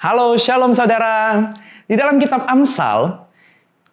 Halo, shalom saudara. Di dalam kitab Amsal,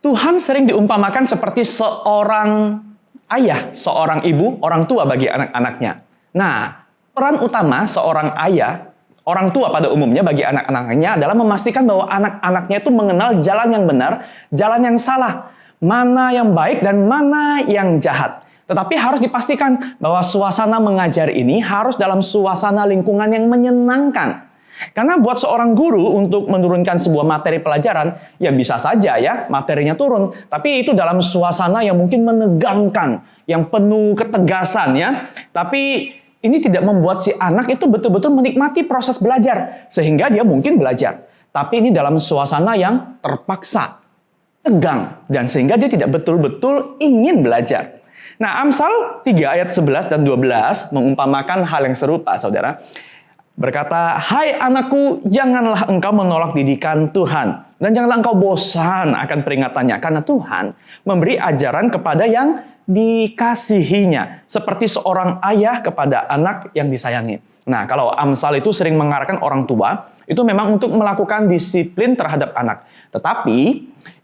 Tuhan sering diumpamakan seperti seorang ayah, seorang ibu, orang tua bagi anak-anaknya. Nah, peran utama seorang ayah, orang tua pada umumnya bagi anak-anaknya adalah memastikan bahwa anak-anaknya itu mengenal jalan yang benar, jalan yang salah, mana yang baik dan mana yang jahat. Tetapi harus dipastikan bahwa suasana mengajar ini harus dalam suasana lingkungan yang menyenangkan. Karena buat seorang guru untuk menurunkan sebuah materi pelajaran, ya bisa saja ya materinya turun. Tapi itu dalam suasana yang mungkin menegangkan, yang penuh ketegasan ya. Tapi ini tidak membuat si anak itu betul-betul menikmati proses belajar. Sehingga dia mungkin belajar. Tapi ini dalam suasana yang terpaksa, tegang. Dan sehingga dia tidak betul-betul ingin belajar. Nah, Amsal 3 ayat 11 dan 12 mengumpamakan hal yang serupa, saudara. Berkata, "Hai anakku, janganlah engkau menolak didikan Tuhan. Dan janganlah engkau bosan akan peringatannya. Karena Tuhan memberi ajaran kepada yang dikasihinya. Seperti seorang ayah kepada anak yang disayangi." Nah, kalau Amsal itu sering mengarahkan orang tua, itu memang untuk melakukan disiplin terhadap anak. Tetapi,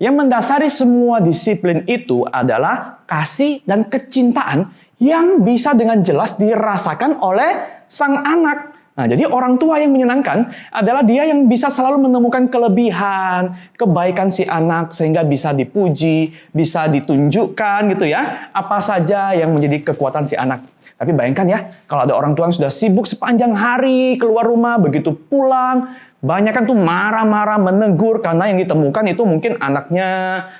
yang mendasari semua disiplin itu adalah kasih dan kecintaan yang bisa dengan jelas dirasakan oleh sang anak. Nah, jadi orang tua yang menyenangkan adalah dia yang bisa selalu menemukan kelebihan, kebaikan si anak sehingga bisa dipuji, bisa ditunjukkan gitu ya, apa saja yang menjadi kekuatan si anak. Tapi bayangkan ya, kalau ada orang tua yang sudah sibuk sepanjang hari keluar rumah, begitu pulang, banyak kan tuh marah-marah, menegur karena yang ditemukan itu mungkin anaknya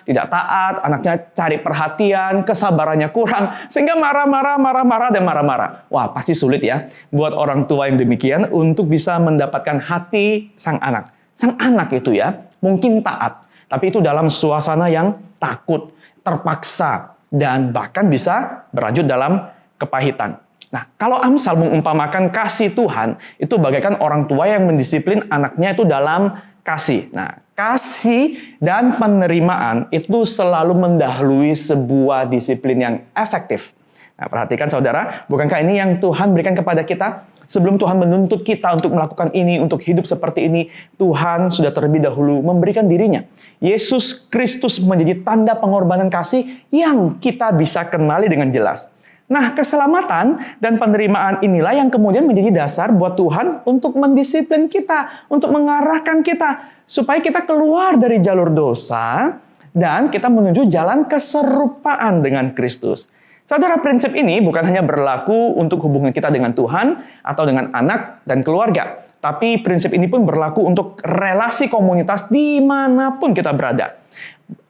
tidak taat, anaknya cari perhatian, kesabarannya kurang, sehingga marah-marah dan marah-marah. Wah, pasti sulit ya buat orang tua yang demikian untuk bisa mendapatkan hati sang anak. Sang anak itu ya, mungkin taat, tapi itu dalam suasana yang takut, terpaksa, dan bahkan bisa berlanjut dalam kepahitan. Nah, kalau Amsal mengumpamakan kasih Tuhan, itu bagaikan orang tua yang mendisiplin anaknya itu dalam kasih. Nah, kasih dan penerimaan itu selalu mendahului sebuah disiplin yang efektif. Nah, perhatikan saudara, bukankah ini yang Tuhan berikan kepada kita? Sebelum Tuhan menuntut kita untuk melakukan ini, untuk hidup seperti ini, Tuhan sudah terlebih dahulu memberikan dirinya. Yesus Kristus menjadi tanda pengorbanan kasih yang kita bisa kenali dengan jelas. Nah, keselamatan dan penerimaan inilah yang kemudian menjadi dasar buat Tuhan untuk mendisiplin kita, untuk mengarahkan kita, supaya kita keluar dari jalur dosa, dan kita menuju jalan keserupaan dengan Kristus. Saudara, prinsip ini bukan hanya berlaku untuk hubungan kita dengan Tuhan, atau dengan anak dan keluarga, tapi prinsip ini pun berlaku untuk relasi komunitas dimanapun kita berada.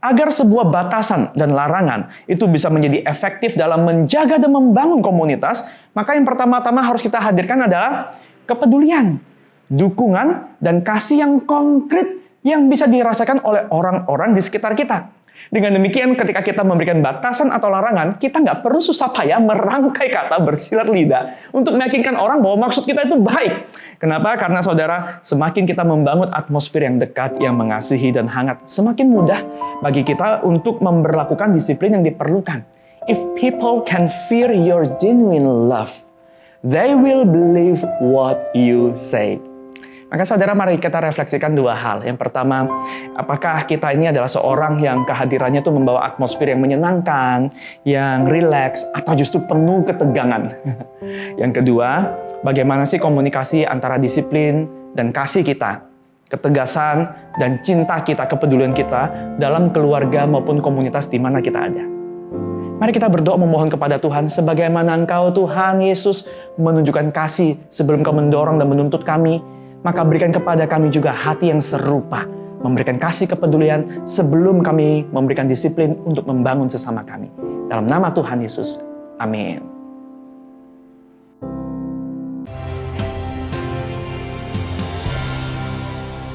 Agar sebuah batasan dan larangan itu bisa menjadi efektif dalam menjaga dan membangun komunitas, maka yang pertama-tama harus kita hadirkan adalah kepedulian, dukungan, dan kasih yang konkret yang bisa dirasakan oleh orang-orang di sekitar kita. Dengan demikian, ketika kita memberikan batasan atau larangan, kita nggak perlu susah payah merangkai kata bersilat lidah untuk meyakinkan orang bahwa maksud kita itu baik. Kenapa? Karena saudara, semakin kita membangun atmosfer yang dekat, yang mengasihi dan hangat, semakin mudah bagi kita untuk memberlakukan disiplin yang diperlukan. If people can feel your genuine love, they will believe what you say. Maka saudara, mari kita refleksikan dua hal. Yang pertama, apakah kita ini adalah seorang yang kehadirannya itu membawa atmosfer yang menyenangkan, yang rileks, atau justru penuh ketegangan? Yang kedua, bagaimana sih komunikasi antara disiplin dan kasih kita, ketegasan dan cinta kita, kepedulian kita dalam keluarga maupun komunitas di mana kita ada? Mari kita berdoa memohon kepada Tuhan, sebagaimana Engkau Tuhan Yesus menunjukkan kasih sebelum Kau mendorong dan menuntut kami, maka berikan kepada kami juga hati yang serupa, memberikan kasih kepedulian sebelum kami memberikan disiplin untuk membangun sesama kami. Dalam nama Tuhan Yesus, amin.